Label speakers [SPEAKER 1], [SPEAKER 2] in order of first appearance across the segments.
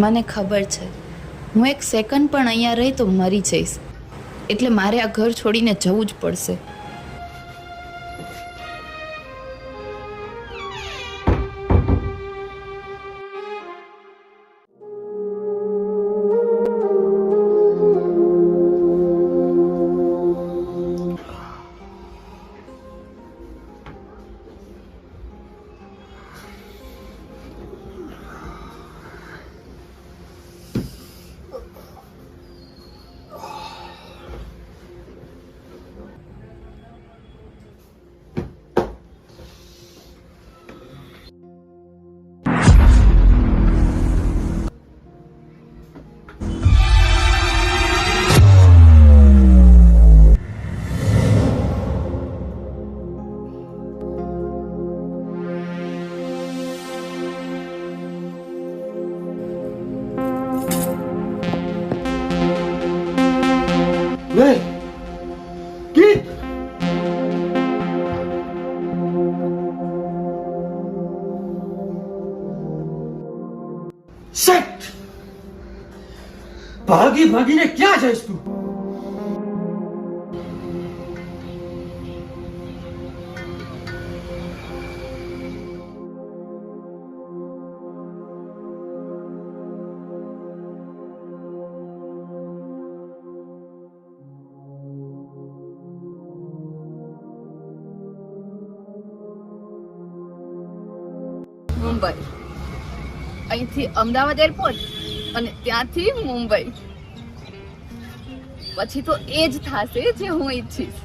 [SPEAKER 1] મને ખબર છે હું એક સેકન્ડ પણ અહીંયા રહી તો મરી જઈશ, એટલે મારે આ ઘર છોડીને જવું જ પડશે.
[SPEAKER 2] ભાગી ભાગીને ક્યાં જઈશ તું?
[SPEAKER 1] મુંબઈ, અહીંથી અમદાવાદ એરપોર્ટ અને ત્યાંથી મુંબઈ. પછી તો એ જ થશે જે હું ઈચ્છીશ.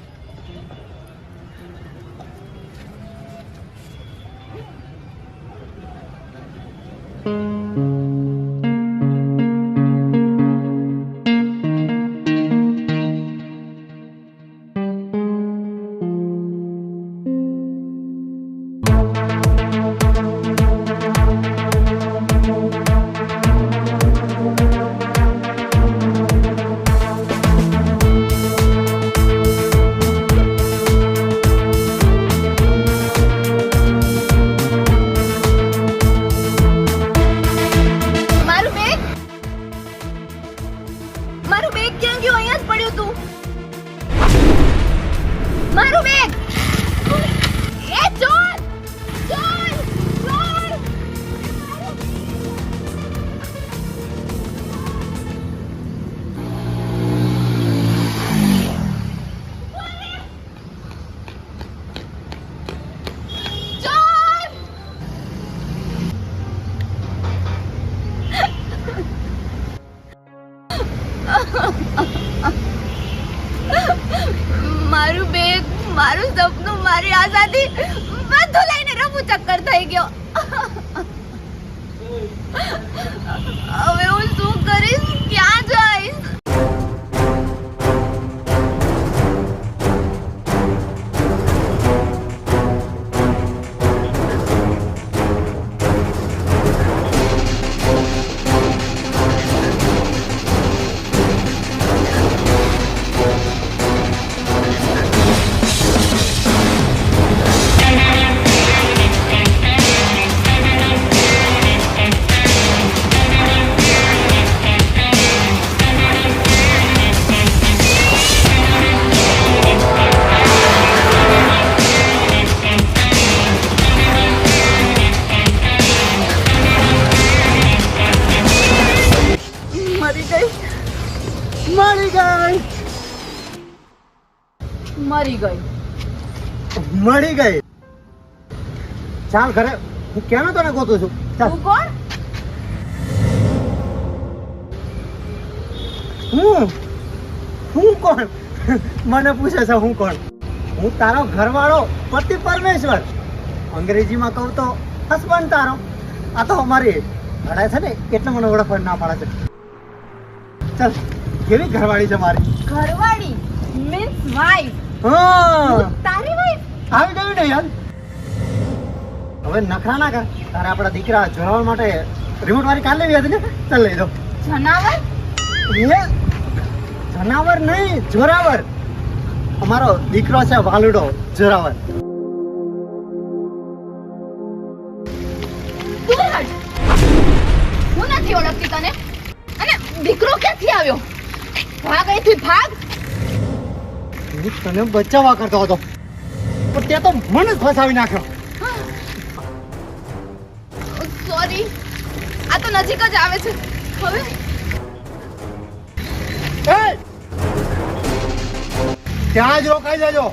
[SPEAKER 1] મારું બેગ, મારું સપનું, મારી આઝાદી બધું લઈને રફુ ચક્કર થઈ ગયો. હવે હું શું કરીશ, ક્યાં જઈશ?
[SPEAKER 2] મળી ગઈ. ચાલ ઘરે, હું ક્યાં તને ગોતું છું.
[SPEAKER 1] તું કોણ?
[SPEAKER 2] હું હું કોણ? મને પૂછે છે હું કોણ? હું તારો ઘરવાળો પતિ પરમેશ્વર. અંગ્રેજીમાં કહું તો હસબન્ડ તારો. આ તો અમારી લડાઈ છે ને એટલે મને ઓળખવા ના પાડે છે. ચાલ, કેવી ઘરવાળી છે મારી?
[SPEAKER 1] ઘરવાળી મીન્સ વાઈફ.
[SPEAKER 2] હા,
[SPEAKER 1] તારી વાઈફ
[SPEAKER 2] આવી ગયું ને યાર. હવે નખરા ના કર. તારે આપણા દીકરા જોડાવા માટે રિમોટ વાળી કાર લેવી હતી ને? ચાલ લઈ દો.
[SPEAKER 1] જનાવર?
[SPEAKER 2] એ જનાવર નહીં, જોરાવર. અમારો દીકરો છે વાલુડો જોરાવર.
[SPEAKER 1] તું હટ. હું નથી ઓળખતી તને. અને દીકરો ક્યાંથી આવ્યો? ભાગ અહીંથી ભાગ.
[SPEAKER 2] હું તને બચાવવા કરતો હતો પણ તે તો મને જ ફસાવી નાખ્યો.
[SPEAKER 1] સોરી. આ તો નજીક જ આવે છે. હવે
[SPEAKER 2] એ! ત્યાં જ રોકાઈ જજો.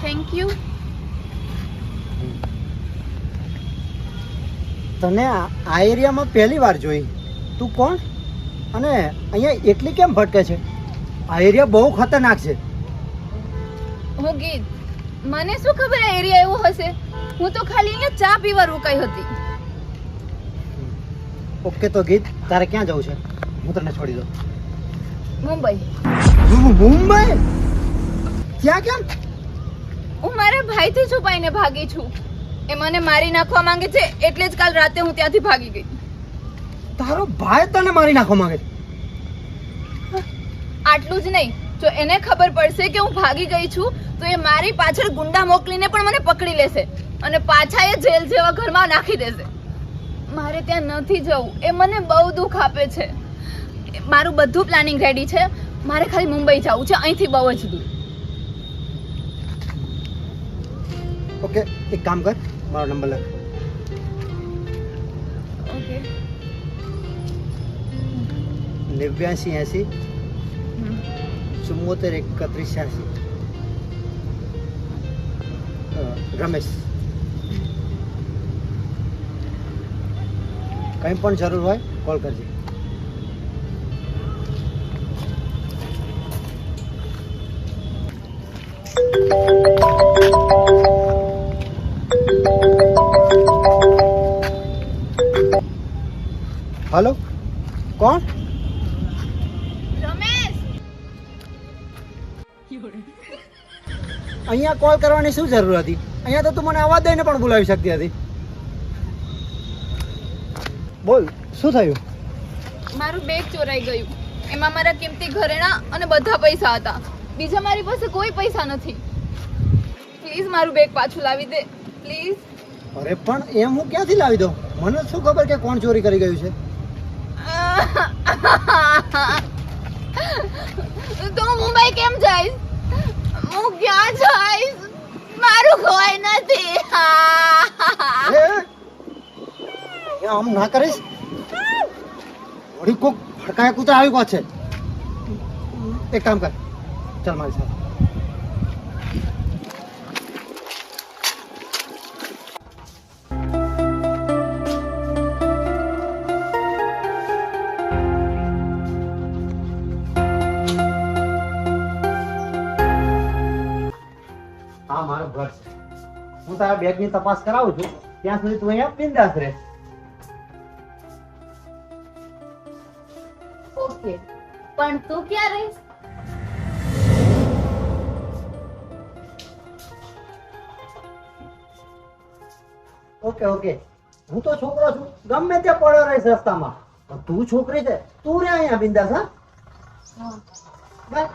[SPEAKER 1] Thank you.
[SPEAKER 2] તને આ એરિયામાં પહેલી વાર જોઈ. તું કોણ અને અહીંયા એકલી કેમ ભટકે છે? આ એરિયા બહુ ખતરનાક છે.
[SPEAKER 1] હું ગીત. મને શું ખબર આ એરિયા એવો હશે. હું તો ખાલી અહીંયા ચા પીવા રોકાઈ હતી.
[SPEAKER 2] ઓકે તો ગીત, તારે ક્યાં જવું છે? હું તને છોડી દઉં.
[SPEAKER 1] મુંબઈ.
[SPEAKER 2] મુંબઈ? ત્યાં કેમ?
[SPEAKER 1] હું મારા ભાઈથી છુપાઈને ભાગી છું. એ મને મારી નાખવા માંગે છે એટલે જ કાલ રાતે હું ત્યાંથી ભાગી ગઈ.
[SPEAKER 2] તારો ભાઈ તને મારી નાખવા માંગે છે?
[SPEAKER 1] આટલું જ નહીં, જો એને ખબર પડશે કે હું ભાગી ગઈ છું તો એ મારી પાછળ ગુંડા મોકલીને પણ મને પકડી લેશે અને પાછા એ જેલ જેવા ઘરમાં નાખી દેશે. મારે ત્યાં નથી જવું. એ મને બહુ દુઃખ આપે છે. મારું બધું પ્લાનિંગ રેડી છે. મારે ખાલી મુંબઈ જવું છે, અહીંથી બહુ જ દૂર.
[SPEAKER 2] ઓકે, એક કામ કર, મારો નંબર લખ.
[SPEAKER 1] ઓકે.
[SPEAKER 2] 89 80 74 31 86. રમેશ. કંઈ પણ જરૂર હોય કોલ કરજે. हेलो, कौन?
[SPEAKER 1] રમેશ.
[SPEAKER 2] અહીંયા કોલ કરવાની શું જરૂર હતી? અહીંયા તો તું મને અવાજ દઈને પણ બોલાવી શકતી હતી. બોલ, શું થયું?
[SPEAKER 1] મારું બેગ ચોરાઈ ગયું. એમાં મારા કિંમતી ઘરેણા અને બધા પૈસા હતા. બીજા મારી પાસે કોઈ પૈસા નથી. પ્લીઝ મારું બેગ પાછું લાવી દે. પ્લીઝ.
[SPEAKER 2] અરે પણ એમ હું ક્યાંથી લાવી દઉં? મને શું ખબર કે કોણ ચોરી કરી ગયું છે?
[SPEAKER 1] તો હું મુંબઈ કેમ જઈશ? હું ક્યાં જઈશ? મારું કોઈ નથી.
[SPEAKER 2] એ, આમ ના કરીશ. વળી કોક ફડકાયા કૂતરા આવી ગયો છે. એક કામ કર, ચાલ મારી સાથે. હા, મારું ઘર છે. હું તારા બેગની તપાસ કરાવું છું. ત્યાં સુધી તું અહીંયા બિંદાસ રહે.
[SPEAKER 1] ઓકે, પણ તું ક્યાં રહીશ?
[SPEAKER 2] ઓકે ઓકે, હું તો છોકરો છું, ગમે ત્યાં પડ્યો રહીશ રસ્તામાં. પણ તું છોકરી છે, તું રે અહીંયા બિંદાસ. હા બસ.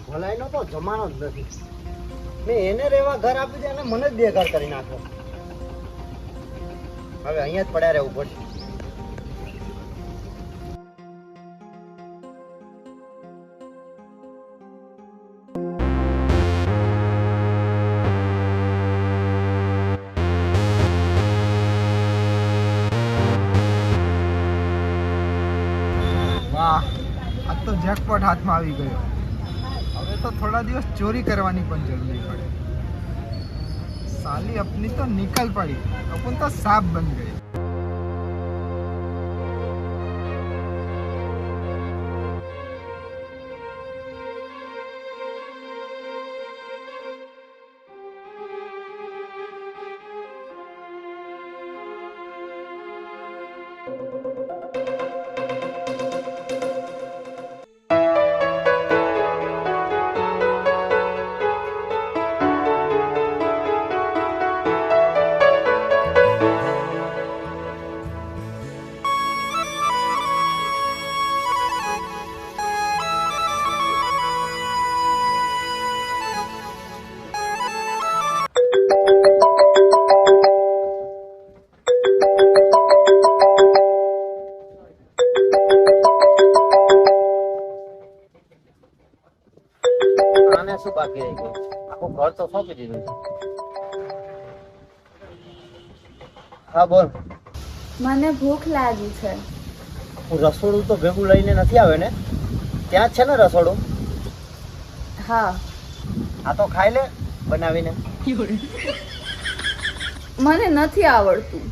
[SPEAKER 2] ભલાઈનો તો જમાનો જ નથી. મેં એને રહેવા ઘર આપી દે અને મને જ બેઘર કરી નાખ્યો. હવે અહીંયા જ પડ્યા રહેવું પડશે.
[SPEAKER 3] વાહ, આ તો જેકપોટ હાથમાં આવી ગયો. હવે તો થોડા દિવસ ચોરી કરવાની પણ જરૂર નહીં પડે. साली अपनी तो निकल पड़ी, अपन तो सांप बन गए.
[SPEAKER 2] આને શું બાકી રહી ગયું? આખું ઘર તો સોંપી દીધું છે. હા બોલ.
[SPEAKER 1] મને ભૂખ લાગી છે.
[SPEAKER 2] હું રસોડું તો ભેગું લઈને નથી આવે ને? ત્યાં જ છે ને રસોડું?
[SPEAKER 1] હા.
[SPEAKER 2] આ તો ખાઈ લે બનાવીને.
[SPEAKER 1] મને નથી આવડતું.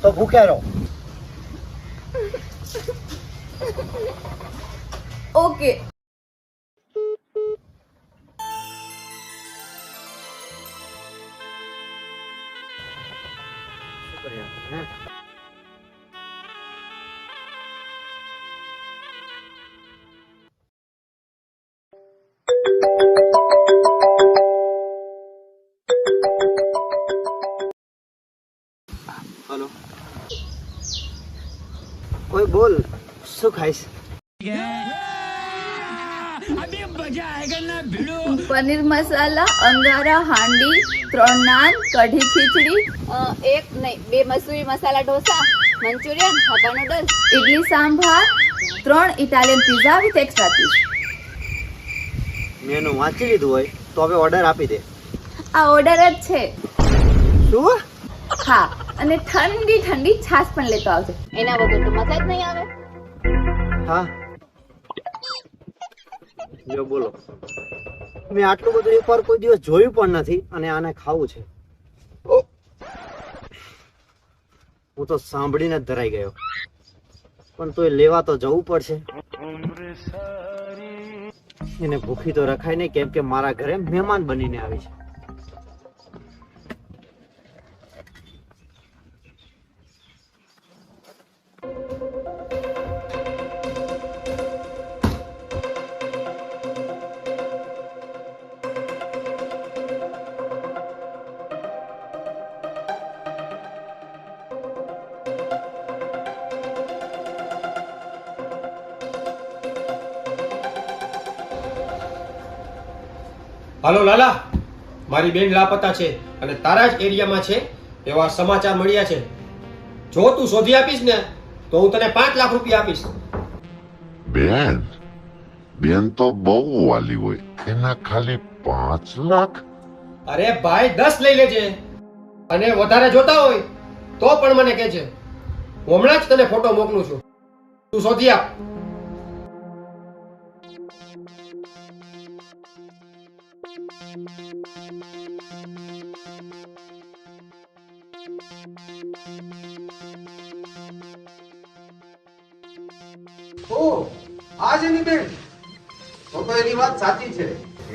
[SPEAKER 2] તો ભૂખ્યા રહો.
[SPEAKER 1] ઓકે.
[SPEAKER 2] હેલો, કોઈ બોલ, શું ખાઈશ?
[SPEAKER 1] Paneer masala, angara, handi, 3 naan, kadhi khichdi, 2 Mysore masala dosa, Manchurian, Hakka noodles, idli sambar, 3 Italian pizza with extra cheese.
[SPEAKER 2] Menu વાંચી લીધું હોય તો હવે ઓર્ડર આપી દે.
[SPEAKER 1] આ ઓર્ડર જ છે.
[SPEAKER 2] શું?
[SPEAKER 1] હા, અને ઠંડી ઠંડી છાશ પણ લેતો આવજો. એના વગર તો મજા જ નહીં આવે.
[SPEAKER 2] હા લ્યો બોલો. મેં આટલું બધું એકવાર કોઈ દિવસ જોયું પણ નથી અને આને ખાવું છે. હું તો સાંભળીને જ ધરાઈ ગયો, પણ તોય લેવા તો જવું પડશે. એને ભૂખી તો રખાય નહીં, કેમ કે મારા ઘરે મહેમાન બનીને આવી છે.
[SPEAKER 4] હાલો લાલા, મારી બેન લાપતા છે અને તારા જ એરિયામાં છે એવા સમાચાર મળ્યા છે. જો તું શોધી આપીશ ને તો હું તને 5 લાખ રૂપિયા આપીશ.
[SPEAKER 5] બેન બેન તો બહુ વાલી હોય, એના ખાલી 5 લાખ?
[SPEAKER 4] અરે ભાઈ 10 લઈ લેજે, અને વધારે જોતા હોય તો પણ મને કહેજે. હું હમણાં જ તને ફોટો મોકલું છું, તું શોધી આપ.
[SPEAKER 3] ઓ, આ જ એની બેન. તો એની વાત સાચી છે.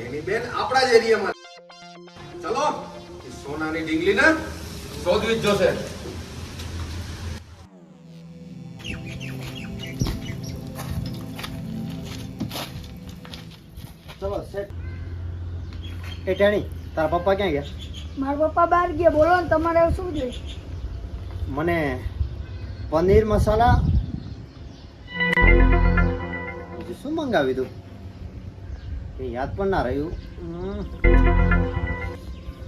[SPEAKER 6] એની બેન આપણા જ એરિયામાં. ચલો એ સોનાની ઢીંગલીને શોધવી જ જોશે.
[SPEAKER 2] ચલો સેટ. એ ટેણી, તારા પપ્પા ક્યાં ગયા?
[SPEAKER 7] મારા પપ્પા બહાર ગયા. બોલો ને, તમારે શું જોઈએ?
[SPEAKER 2] મને પનીર મસાલા, બીજું શું મંગાવી દઉં એ યાદ પણ ના રહ્યું.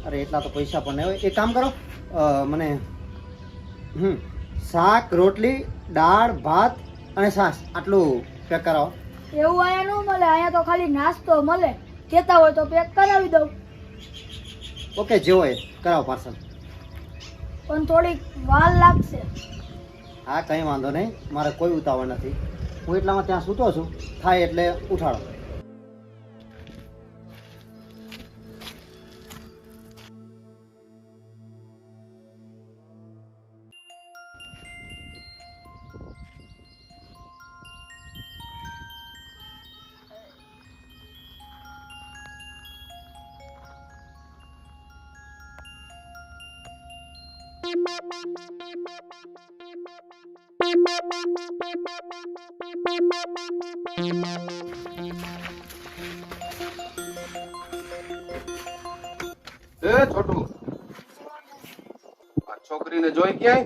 [SPEAKER 2] અરે એટલા તો પૈસા પણ નહીં હોય. એક કામ કરો, મને શાક, રોટલી, દાળ, ભાત અને છાશ આટલું પેક કરાવો.
[SPEAKER 7] એવું અહીંયા ન મળે. અહીંયા તો ખાલી નાસ્તો મળે. કહેતા હોય તો પેક કરાવી દઉં,
[SPEAKER 2] ઓકે, જેવો એ કરાવો પાર્સલ.
[SPEAKER 7] પણ થોડીક વાર લાગશે.
[SPEAKER 2] હા, કંઈ વાંધો નહીં, મારે કોઈ ઉતાવળ નથી. હું એટલામાં ત્યાં સૂતો છું, થાય એટલે ઉઠાડો.
[SPEAKER 6] એ છોટુ, આ છોકરીને જોઈ ક્યાંય?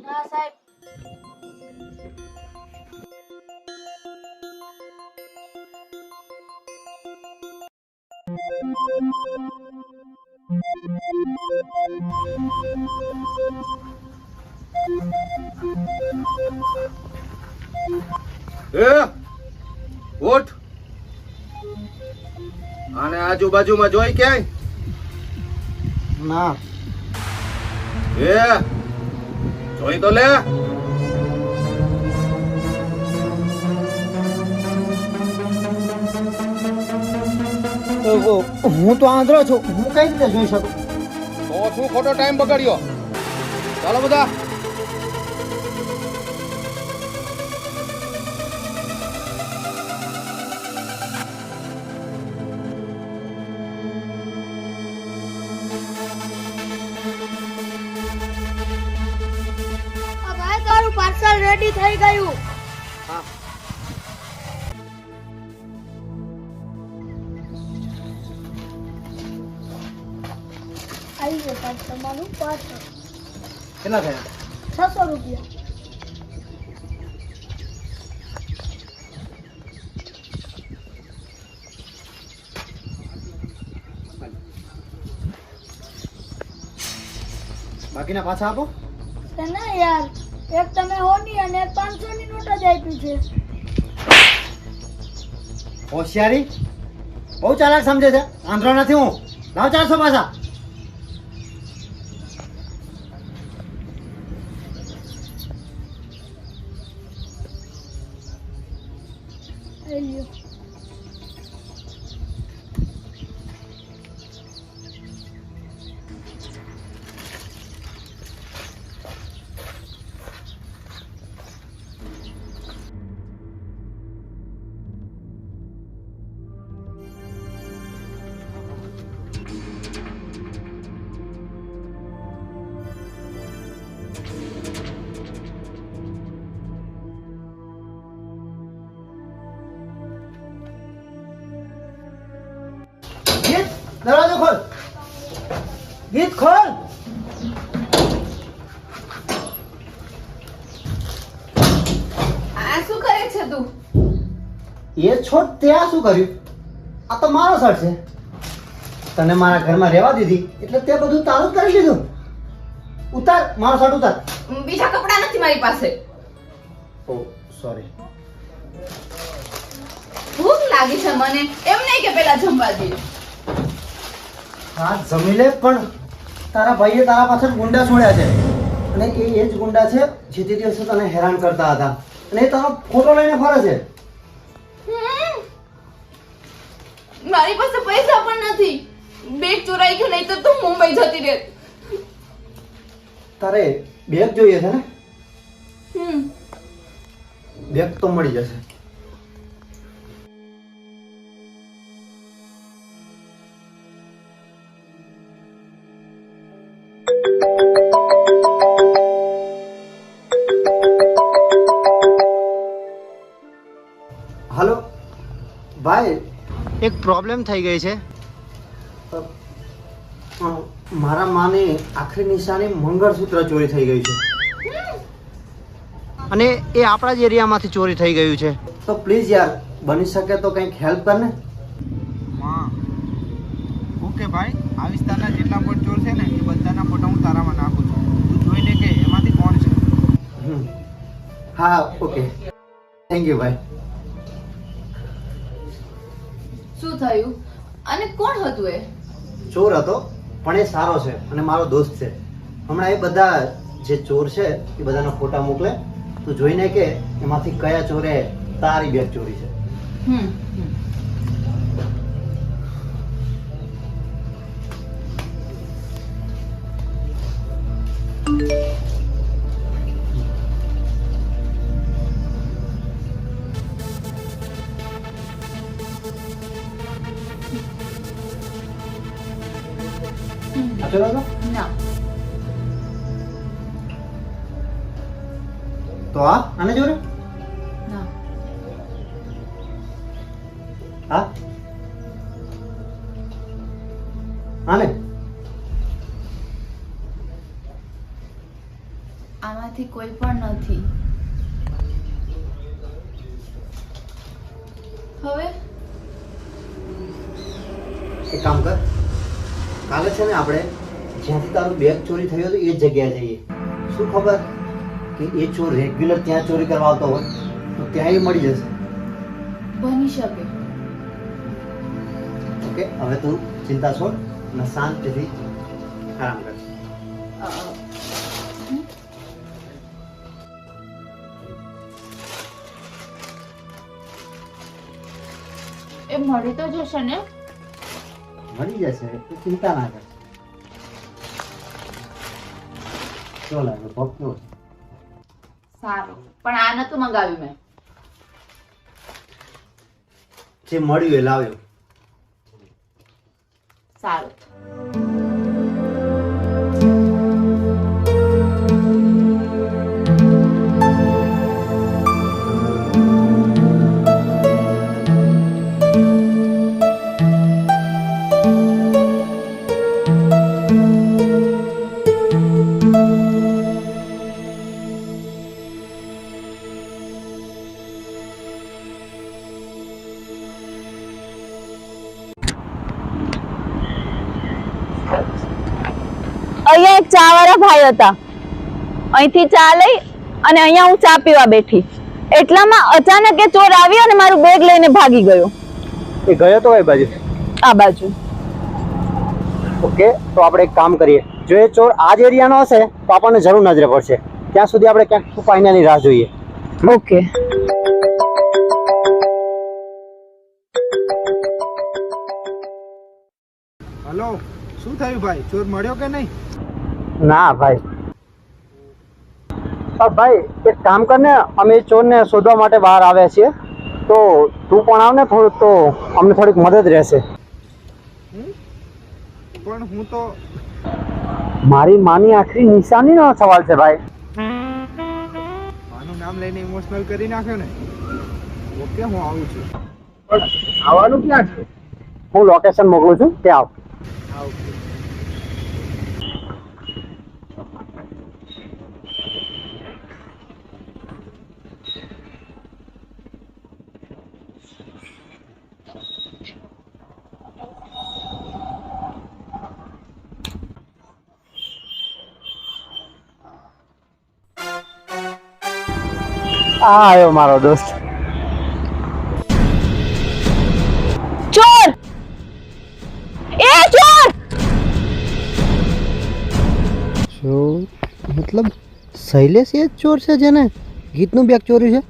[SPEAKER 7] ના સાહેબ.
[SPEAKER 6] ઉઠ. આને આજુબાજુમાં જોઈ ક્યાંય?
[SPEAKER 2] ના,
[SPEAKER 6] જોઈ તો લે.
[SPEAKER 2] હું તો આંધળો છું, હું કઈ રીતે જોઈ શકું?
[SPEAKER 6] તો શું ખોટો ટાઈમ બગાડ્યો? ચાલો બધા.
[SPEAKER 7] ભાઈ, તારું પાર્સલ રેડી થઈ ગયું.
[SPEAKER 2] હા.
[SPEAKER 7] આવી ગયો સાહેબ તમારું પાર્સલ.
[SPEAKER 2] કેટલા થયા?
[SPEAKER 7] 600 રૂપિયા.
[SPEAKER 2] બાકીના પાછા આપો.
[SPEAKER 7] ના યાર, એક તમે હોની અને એક 500 ની નોટ જ આપી છે.
[SPEAKER 2] હોશિયારી બહુ ચાલાક સમજે છે. આંધળો નથી હું. લાવ 400 પાછા.
[SPEAKER 7] લઈ લ્યો.
[SPEAKER 2] ગીત, દરવાજો ખોલ. ગીત ખોલ.
[SPEAKER 1] આ શું કરે છે તું?
[SPEAKER 2] એ છોડ, તે આ શું કર્યું? આ તો મારો શર્ટ છે. તને મારા ઘરમાં રહેવા દીધી એટલે તે બધું તારું જ કરી લીધું. ઉતાર મારો શર્ટ, ઉતાર.
[SPEAKER 1] બીજા કપડા નથી મારી પાસે.
[SPEAKER 2] ઓ સોરી.
[SPEAKER 1] ભૂખ લાગી છે મને. એમ નહીં કે પેલા જમવા દે.
[SPEAKER 2] હા, જમી લે, પણ તારા ભાઈએ તારા પાછળ ગુંડા છોડ્યા છે અને એ જ ગુંડા છે જે તે દિવસે તને હેરાન કરતા હતા અને એ તારો ફોટો લઈને ફરે છે.
[SPEAKER 1] મારી પાસે પૈસા પણ નથી. બેગ ચોરાઈ ગયું, નહીં તો તું મુંબઈ જતી રહે.
[SPEAKER 2] તારે બેગ જોઈએ છે ને?
[SPEAKER 1] હમ
[SPEAKER 2] બેગ તો મળી જશે. હાલો ભાઈ, એક પ્રોબ્લેમ થઈ ગઈ છે. મારા માની આખરી નિશાની મંગળસૂત્ર ચોરી થઈ ગયું છે અને એ આપણા જ એરિયામાંથી ચોરી થઈ ગયું છે. તો પ્લીઝ યાર, બની શકે તો કંઈક હેલ્પ કર ને.
[SPEAKER 3] માં ઓકે ભાઈ, આ વિસ્તારના જેટલા પણ ચોર છે ને એ બધાના ફોટા હું તારામાં નાખું છું. તું જોઈ લે કે એમાંથી કોણ છે.
[SPEAKER 2] હા ઓકે, થેન્ક યુ ભાઈ.
[SPEAKER 1] શું થયું? અને કોણ હતું એ?
[SPEAKER 2] ચોર હતો પણ એ સારો છે અને મારો દોસ્ત છે. હમણાં એ બધા જે ચોર છે એ બધાના ફોટા મોકલે, તું જોઈને કે એમાંથી કયા ચોરે તારી બેગ ચોરી છે.
[SPEAKER 1] હમ
[SPEAKER 2] આ ચોર હતો?
[SPEAKER 1] ના,
[SPEAKER 2] તો આને જોડે?
[SPEAKER 1] ના.
[SPEAKER 2] હા આને?
[SPEAKER 1] આમાંથી કોઈ પણ નથી. હવે
[SPEAKER 2] એક કામ કર, કાલે છે ને આપણે જ્યાંથી તારું બેગ ચોરી થયું હતું એ જ જગ્યાએ જઈએ. શું ખબર કે એ ચોર રેગ્યુલર ત્યાં ચોરી કરવા આવતો હોય તો ત્યાં એ મળી જશે.
[SPEAKER 1] બની શકે.
[SPEAKER 2] ઓકે, હવે તું ચિંતા છોડ અને શાંતિથી આરામ કર.
[SPEAKER 1] એ મળી તો જશે ને?
[SPEAKER 2] મળી જશે, તું ચિંતા ના કર. શું લાગે પક્કો?
[SPEAKER 1] સારું, પણ આ નતું મંગાવ્યું મેં.
[SPEAKER 2] જે મળ્યું એ લાવ્યો.
[SPEAKER 1] સારું.
[SPEAKER 8] અહીંયા એક ચા વાળા ભાઈ હતા. અહીંથી ચા લઈ અને અહીંયા હું ચા પીવા બેઠી, એટલામાં અચાનક એ ચોર આવી અને મારું બેગ લઈને ભાગી ગયો.
[SPEAKER 2] એ ગયો તો એ બાજુ?
[SPEAKER 8] આ બાજુ.
[SPEAKER 2] ઓકે, તો આપણે એક કામ કરીએ, જો એ ચોર આ જ એરિયાનો હશે તો આપણને જરૂર નજરે પડશે. ત્યાં સુધી આપણે ક્યાંક છુપાઈને એની રાહ જોઈએ.
[SPEAKER 8] ઓકે.
[SPEAKER 3] હલો, શું થયું ભાઈ? ચોર મળ્યો કે નહીં?
[SPEAKER 2] ના ભાઈ. ભાઈ એક કામ કરને, અમે એ ચોરને શોધવા માટે બહાર આવ્યા છીએ, તો તું પણ આવ ને થોડુંક, તો અમને થોડીક મદદ રહેશે.
[SPEAKER 3] પણ હું તો
[SPEAKER 2] મારી માની આખરી નિશાનીનો સવાલ છે ભાઈ.
[SPEAKER 3] માનું નામ લઈને ઇમોશનલ કરી નાખ્યો ને. ઓકે, હું આવું છું.
[SPEAKER 2] આવવાનું ક્યાં છે? હું લોકેશન મોકલું છું, ત્યાં આવ.
[SPEAKER 3] હા ઓકે.
[SPEAKER 2] આ આવ્યો મારો દોસ્ત.
[SPEAKER 8] ચોર! એ ચોર!
[SPEAKER 2] ચોર મતલબ શૈલેષ એ જ ચોર છે જેને ગીતનું બેગ ચોર્યું છે?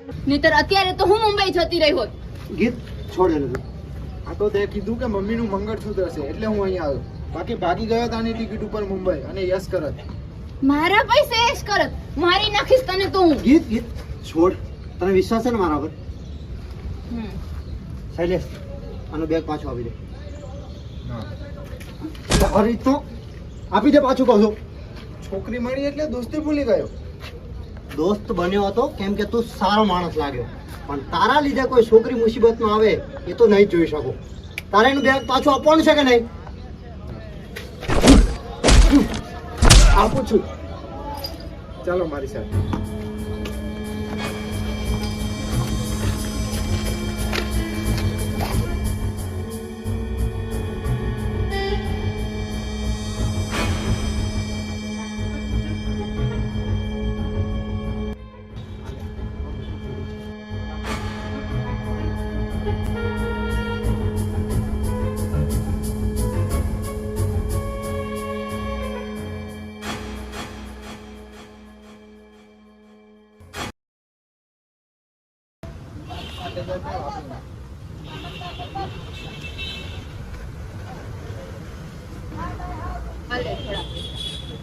[SPEAKER 1] નહીતર અત્યારે તો હું મુંબઈ જતી રહી હોત.
[SPEAKER 2] ગીત છોડ એને તું.
[SPEAKER 3] આ તો તે કીધું કે મમ્મીનું મંગળસૂત્ર છે એટલે હું અહીંયા આવ્યો. બાકી ભાગી ગયો તાની ટિકિટ ઉપર મુંબઈ અને યશ કરત.
[SPEAKER 1] મારા પૈસે એશ કરત, મારી નાખીશ તને તો હું.
[SPEAKER 2] ગીત ગીત છોડ. તને વિશ્વાસ છે ને મારા પર?
[SPEAKER 1] હમ.
[SPEAKER 2] શૈલેષ આનો બેગ પાછો આપી દે.
[SPEAKER 3] હા.
[SPEAKER 2] અરે તો આપી દે પાછું કહું છું.
[SPEAKER 3] છોકરી મળી એટલે દોસ્તી ભૂલી ગયો.
[SPEAKER 2] દોસ્ત બન્યો હતો કેમ કે તું સારો માણસ લાગ્યો, પણ તારા લીધે કોઈ છોકરી મુસીબતમાં આવે એ તો નહીં જોઈ શકું. તારે એનું બેગ પાછું આપવાનું છે કે નહીં?
[SPEAKER 3] આપું છું. ચાલો મારી સાથે.
[SPEAKER 1] હાલે થોડા.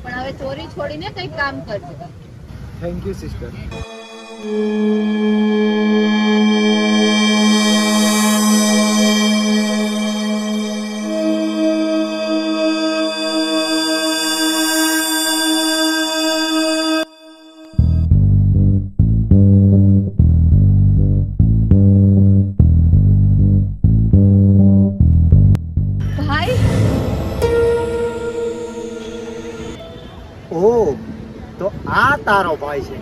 [SPEAKER 1] પણ હવે ચોરી છોડીને કંઈક કામ કરજે.
[SPEAKER 3] Thank you sister.
[SPEAKER 1] ભાઈ,
[SPEAKER 2] ઓ તો આ તારો ભાઈ છે.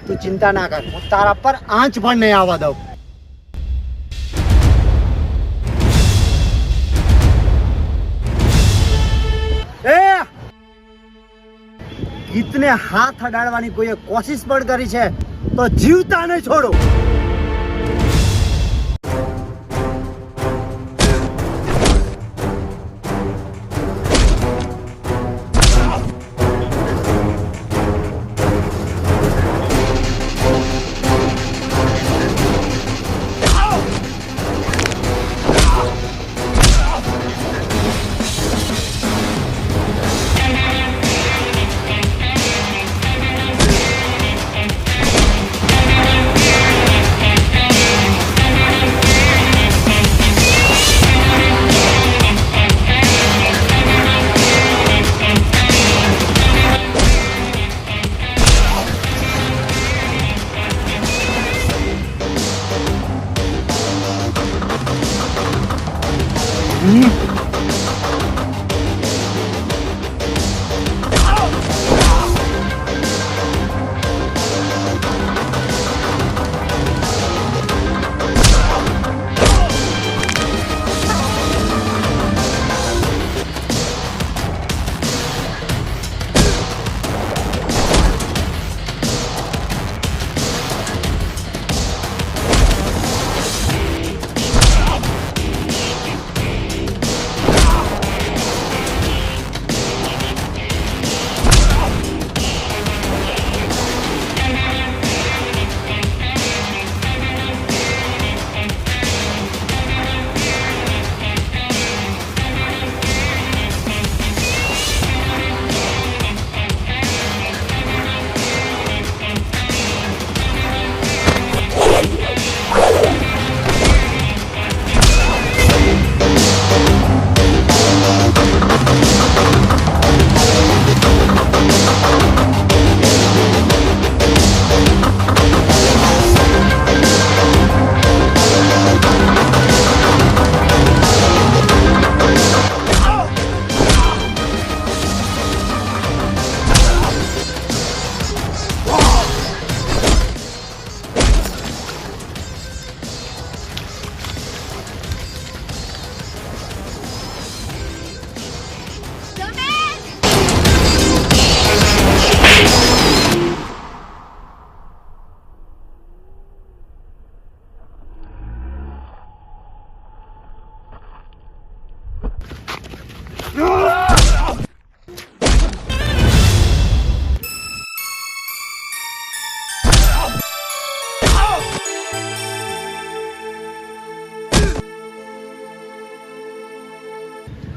[SPEAKER 2] તું ચિંતા ના કર, હું તારા પર આંચ પણ નહીં આવવા દઉં. એ ગીતને હાથ અડાડવાની કોઈએ કોશિશ પણ કરી છે તો જીવતા નહીં છોડો.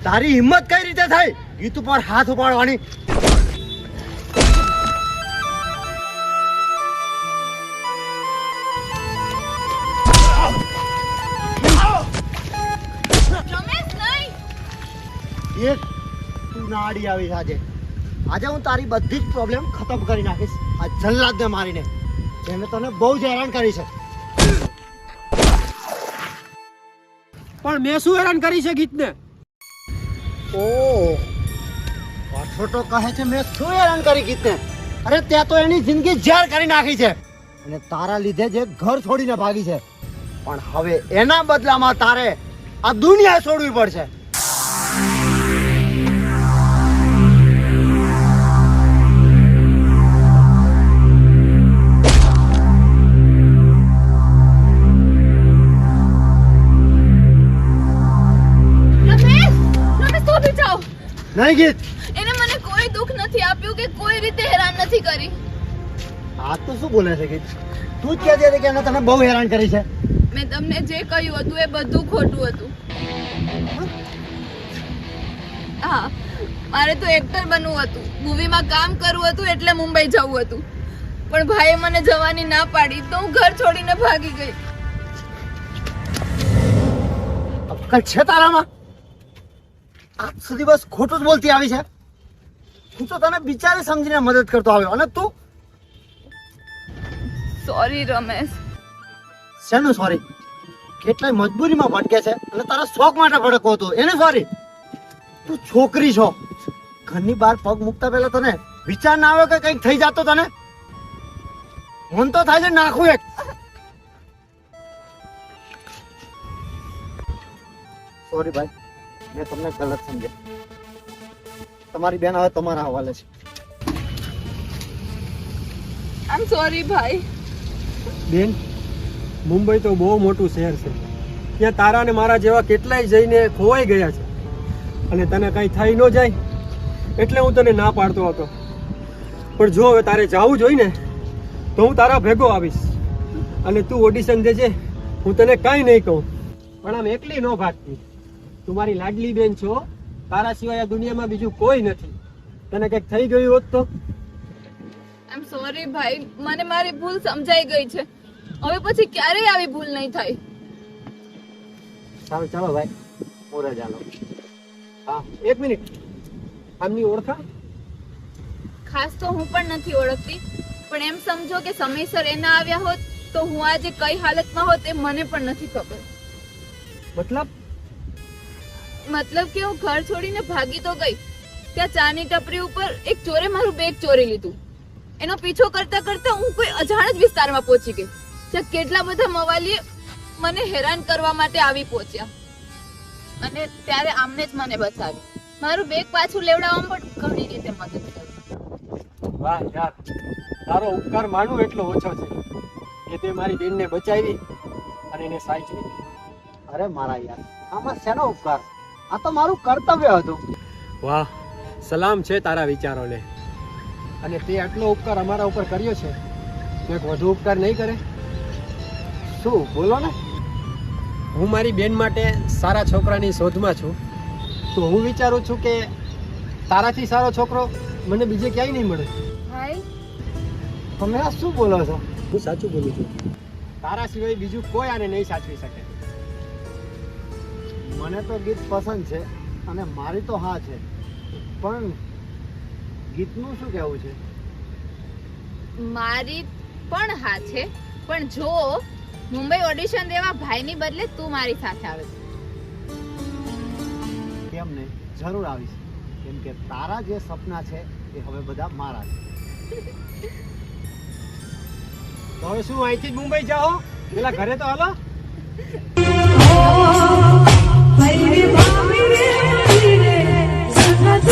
[SPEAKER 2] તારી હિંમત કઈ રીતે થઈ ગીત ઉપર હાથ ઉપાડવાની?
[SPEAKER 1] રમેશ નહીં.
[SPEAKER 2] એક તું ના આડી આવીશ આજે. આજે હું તારી બધી જ પ્રોબ્લેમ ખતમ કરી નાખીશ આ જલ્લાદને મારીને, જેને તને બહુ જ હેરાન કરી છે.
[SPEAKER 4] પણ મેં શું હેરાન કરી છે ગીતને?
[SPEAKER 2] ઓહ, પાછો તો કહે છે મેં શું હેરાન કરી ગીતને? અરે ત્યાં તો એની જિંદગી ઝેર કરી નાખી છે અને તારા લીધે જે ઘર છોડીને ભાગી છે, પણ હવે એના બદલામાં તારે આ દુનિયા છોડવી પડશે.
[SPEAKER 1] રમેશ તો બચાવ.
[SPEAKER 2] નહીં ગીત,
[SPEAKER 1] એને મને કોઈ દુઃખ નથી આપ્યું કે કોઈ રીતે હેરાન નથી કરી.
[SPEAKER 2] આ તો શું બોલે છે ગીત? તું જ કહેતી હતી કે એને તને બહુ હેરાન કરી છે.
[SPEAKER 1] મેં તમને જે કહ્યું હતું એ બધું ખોટું હતું. હા, મારે તો એક્ટર બનવું હતું, મૂવીમાં કામ કરવું હતું, એટલે મુંબઈ જવું હતું. પણ ભાઈએ મને જવાની ના પાડી તો હું ઘર છોડીને ભાગી ગઈ.
[SPEAKER 2] અક્કલ છે તારામાં? આજ સુધી બસ ખોટું જ બોલતી આવી છે. હું તો તને બિચારી સમજીને મદદ કરતો આવ્યો અને તું
[SPEAKER 1] સોરી રમેશ.
[SPEAKER 2] શેનું સોરી? કેટલાય મજબૂરીમાં ભટકે છે અને તારા શોખ માટે ભટકતો હતો એને સોરી? તું છોકરી છો, ઘરની બહાર પગ મૂકતા પહેલા તને વિચાર ના આવ્યો કે કંઈક થઈ જાતો તને? મન તો થાય છે નાખું એક. સોરી ભાઈ, મેં તમને ગલત સમજ્યા. તમારી બેન હવે તમારા હવાલે છે.
[SPEAKER 1] આઈ એમ સોરી ભાઈ.
[SPEAKER 4] બેન, મુંબઈ તો બહુ મોટું શહેર છે. ત્યાં તારા ને મારા જેવા કેટલાય જઈને ખોવાઈ ગયા છે, અને તને કંઈ થઈ ન જાય એટલે હું તને ના પાડતો હતો. પણ જો હવે તારે જવું જોઈએ ને તો હું તારા ભેગો આવીશ, અને તું ઓડિશન દેજે. હું તને કાંઈ નહીં કહું, પણ આમ એકલી ન ભાગતી. તું મારી લાડલી બેન છો, તારા સિવાય આ દુનિયામાં બીજું કોઈ નથી. તને કંઈક થઈ ગયું હોત તો?
[SPEAKER 1] આઈ એમ સોરી ભાઈ, મને મારી ભૂલ સમજાઈ ગઈ છે. હવે પછી ક્યારેય આવી ભૂલ નહીં થાય.
[SPEAKER 2] સારું, ચાલો ભાઈ, મોરે ચાલો.
[SPEAKER 4] હા, એક મિનિટ. આમની ઓળખા?
[SPEAKER 1] ખાસ તો હું પણ નથી ઓળખતી, પણ એમ સમજો કે સમયસર એના આવ્યા હોત તો હું આજે કઈ હાલતમાં હોત એ મને પણ નથી ખબર. મતલબ કે હું ઘર છોડીને ભાગી તો ગઈ, ત્યાં ચાની ટપરી ઉપર એક ચોરે મારું બેગ ચોરી લીધું. એનો પીછો કરતા કરતા હું કોઈ અજાણ જ વિસ્તારમાં પહોંચી ગઈ, જ્યાં કેટલા બધા મવાલીએ મને હેરાન કરવા માટે આવી પહોંચ્યા, અને ત્યારે આમને જ મને બચાવી. મારું બેગ પાછું લેવડાવવામાં પણ ઘણી રીતે મદદ કરી.
[SPEAKER 4] વાહ યાર, તારો ઉપકાર માનું એટલો ઓછો છે કે તે મારી બેનને બચાવી અને એને સાચવી.
[SPEAKER 2] અરે મારા યાર, આમાં શેનો ઉપકાર? આ તો મારું કર્તવ્ય હતું.
[SPEAKER 4] વાહ, સલામ છે તારા વિચારોને. અને તે આટલો ઉપકાર અમારા ઉપર કર્યો છે તો એક વધુ ઉપકાર નહીં કરે?
[SPEAKER 2] શું બોલો ને?
[SPEAKER 4] હું મારી બેન માટે સારા છોકરાની શોધમાં છું, તો હું વિચારું છું કે તારાથી સારો છોકરો મને બીજે ક્યાંય નહીં મળે.
[SPEAKER 1] ભાઈ,
[SPEAKER 2] તમે આ શું બોલો છો?
[SPEAKER 4] હું સાચું બોલું છું. તારા સિવાય બીજું કોઈ આને નહીં સાચવી શકે.
[SPEAKER 2] મને તો ગીત પસંદ છે અને મારી તો હા છે, પણ ગીતનું શું કહેવું છે?
[SPEAKER 1] મારી પણ હા છે, પણ જો મુંબઈ ઓડિશન દેવા ભાઈની બદલે તું મારી સાથે આવે છે.
[SPEAKER 2] કેમ નહીં, જરૂર આવીશ. કેમ કે તારા જે સપના છે એ હવે બધા મારા છે.
[SPEAKER 4] તો હવે શું અહીંથી જ મુંબઈ જાઓ? પેલા ઘરે તો હાલો.
[SPEAKER 9] ભાઈ રે ભાઈ રે સંગત